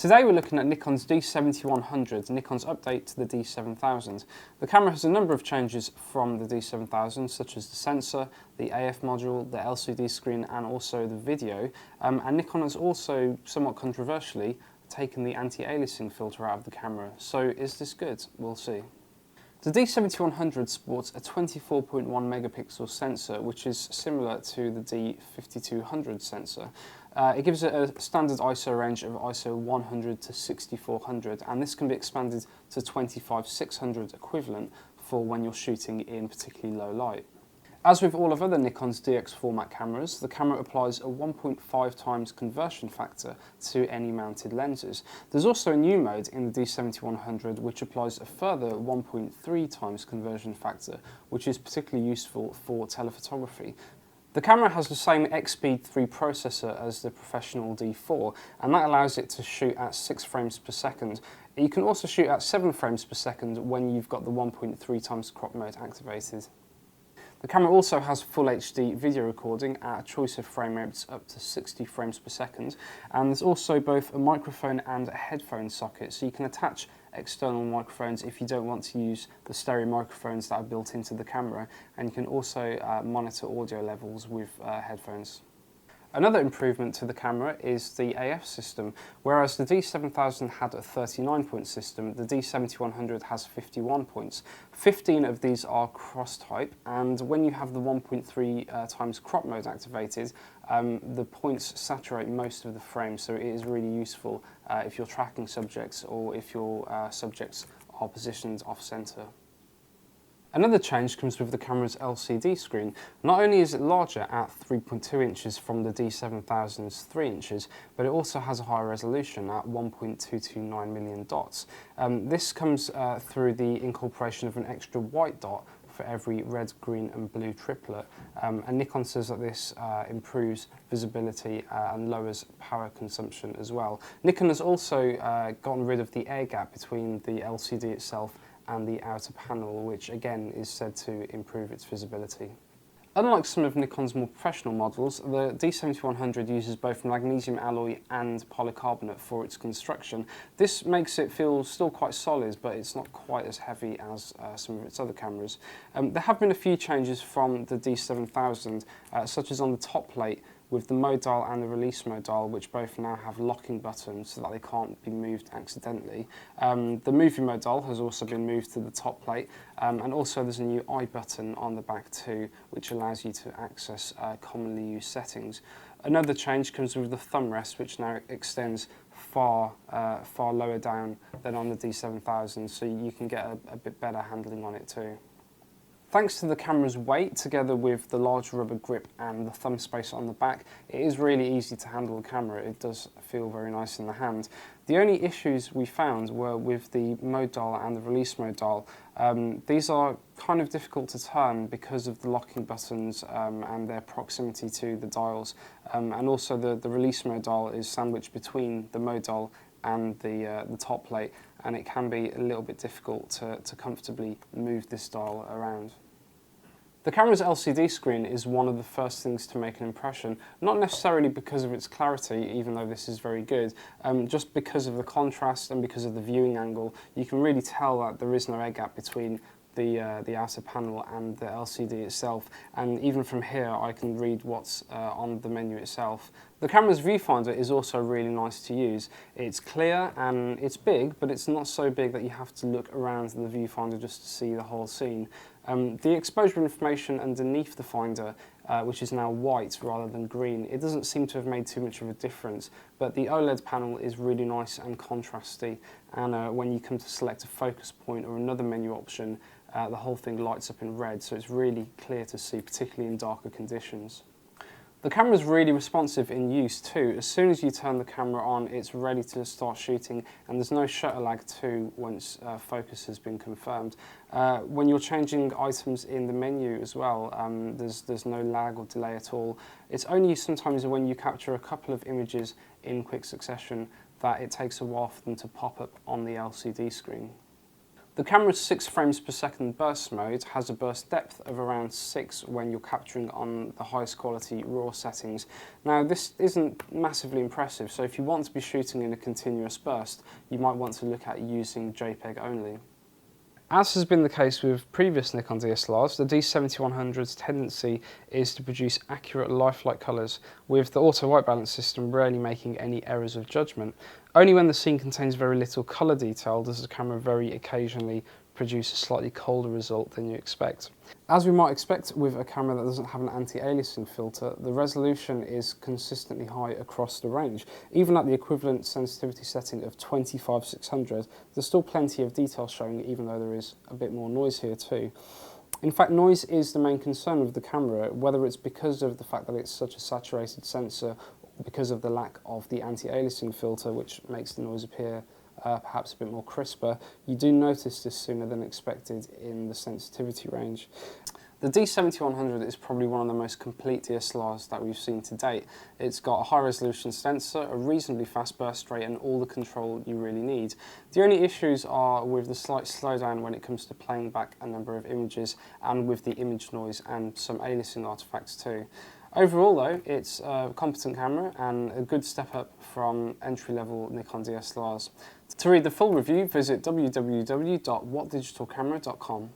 Today we're looking at Nikon's D7100, Nikon's update to the D7000. The camera has a number of changes from the D7000, such as the sensor, the AF module, the LCD screen and also the video. And Nikon has also, somewhat controversially, taken the anti-aliasing filter out of the camera. So is this good? We'll see. The D7100 sports a 24.1 megapixel sensor, which is similar to the D5200 sensor. It gives it a standard ISO range of ISO 100 to 6400, and this can be expanded to 25600 equivalent for when you're shooting in particularly low light. As with all of other Nikon's DX format cameras, the camera applies a 1.5 times conversion factor to any mounted lenses. There's also a new mode in the D7100 which applies a further 1.3 times conversion factor, which is particularly useful for telephotography. The camera has the same X-Speed 3 processor as the professional D4, and that allows it to shoot at 6 frames per second. You can also shoot at 7 frames per second when you've got the 1.3 times crop mode activated. The camera also has full HD video recording at a choice of frame rates up to 60 frames per second, and there's also both a microphone and a headphone socket, so you can attach external microphones if you don't want to use the stereo microphones that are built into the camera, and you can also monitor audio levels with headphones. Another improvement to the camera is the AF system. Whereas the D7000 had a 39-point system, the D7100 has 51 points. 15 of these are cross-type, and when you have the 1.3 times crop mode activated, the points saturate most of the frame, so it is really useful if you're tracking subjects or if your subjects are positioned off-center. Another change comes with the camera's LCD screen. Not only is it larger at 3.2 inches from the D7000's 3 inches, but it also has a higher resolution at 1.229 million dots. This comes through the incorporation of an extra white dot for every red, green and blue triplet. And Nikon says that this improves visibility and lowers power consumption as well. Nikon has also gotten rid of the air gap between the LCD itself and the outer panel, which again is said to improve its visibility. Unlike some of Nikon's more professional models, the D7100 uses both magnesium alloy and polycarbonate for its construction. This makes it feel still quite solid, but it's not quite as heavy as some of its other cameras. There have been a few changes from the D7000, such as on the top plate, with the mode dial and the release mode dial, which both now have locking buttons so that they can't be moved accidentally. The movie mode dial has also been moved to the top plate, and also there's a new I button on the back too, which allows you to access commonly used settings. Another change comes with the thumb rest, which now extends far lower down than on the D7000, so you can get a bit better handling on it too. Thanks to the camera's weight, together with the large rubber grip and the thumb space on the back, it is really easy to handle the camera. It does feel very nice in the hand. The only issues we found were with the mode dial and the release mode dial. These are kind of difficult to turn because of the locking buttons and their proximity to the dials. And also the release mode dial is sandwiched between the mode dial and the top plate, and it can be a little bit difficult to comfortably move this dial around. The camera's LCD screen is one of the first things to make an impression, not necessarily because of its clarity, even though this is very good, just because of the contrast and because of the viewing angle. You can really tell that there is no air gap between the outer panel and the LCD itself, and even from here I can read what's on the menu itself. The camera's viewfinder is also really nice to use. It's clear and it's big, but it's not so big that you have to look around the viewfinder just to see the whole scene. The exposure information underneath the finder, which is now white rather than green, it doesn't seem to have made too much of a difference, but the OLED panel is really nice and contrasty, and when you come to select a focus point or another menu option, the whole thing lights up in red, so it's really clear to see, particularly in darker conditions. The camera is really responsive in use too. As soon as you turn the camera on, it's ready to start shooting, and there's no shutter lag too once focus has been confirmed. When you're changing items in the menu as well, there's no lag or delay at all. It's only sometimes when you capture a couple of images in quick succession that it takes a while for them to pop up on the LCD screen. The camera's 6 frames per second burst mode has a burst depth of around 6 when you're capturing on the highest quality RAW settings. Now this isn't massively impressive, so if you want to be shooting in a continuous burst, you might want to look at using JPEG only. As has been the case with previous Nikon DSLRs, the D7100's tendency is to produce accurate lifelike colours, with the auto white balance system rarely making any errors of judgment. Only when the scene contains very little colour detail does the camera very occasionally produce a slightly colder result than you expect. As we might expect with a camera that doesn't have an anti-aliasing filter, the resolution is consistently high across the range. Even at the equivalent sensitivity setting of 25-600, there's still plenty of detail showing, even though there is a bit more noise here too. In fact, noise is the main concern of the camera, whether it's because of the fact that it's such a saturated sensor, or because of the lack of the anti-aliasing filter, which makes the noise appear perhaps a bit more crisper. You do notice this sooner than expected in the sensitivity range. The D7100 is probably one of the most complete DSLRs that we've seen to date. It's got a high resolution sensor, a reasonably fast burst rate and all the control you really need. The only issues are with the slight slowdown when it comes to playing back a number of images and with the image noise and some aliasing artifacts too. Overall though, it's a competent camera and a good step up from entry-level Nikon DSLRs. To read the full review, visit www.whatdigitalcamera.com.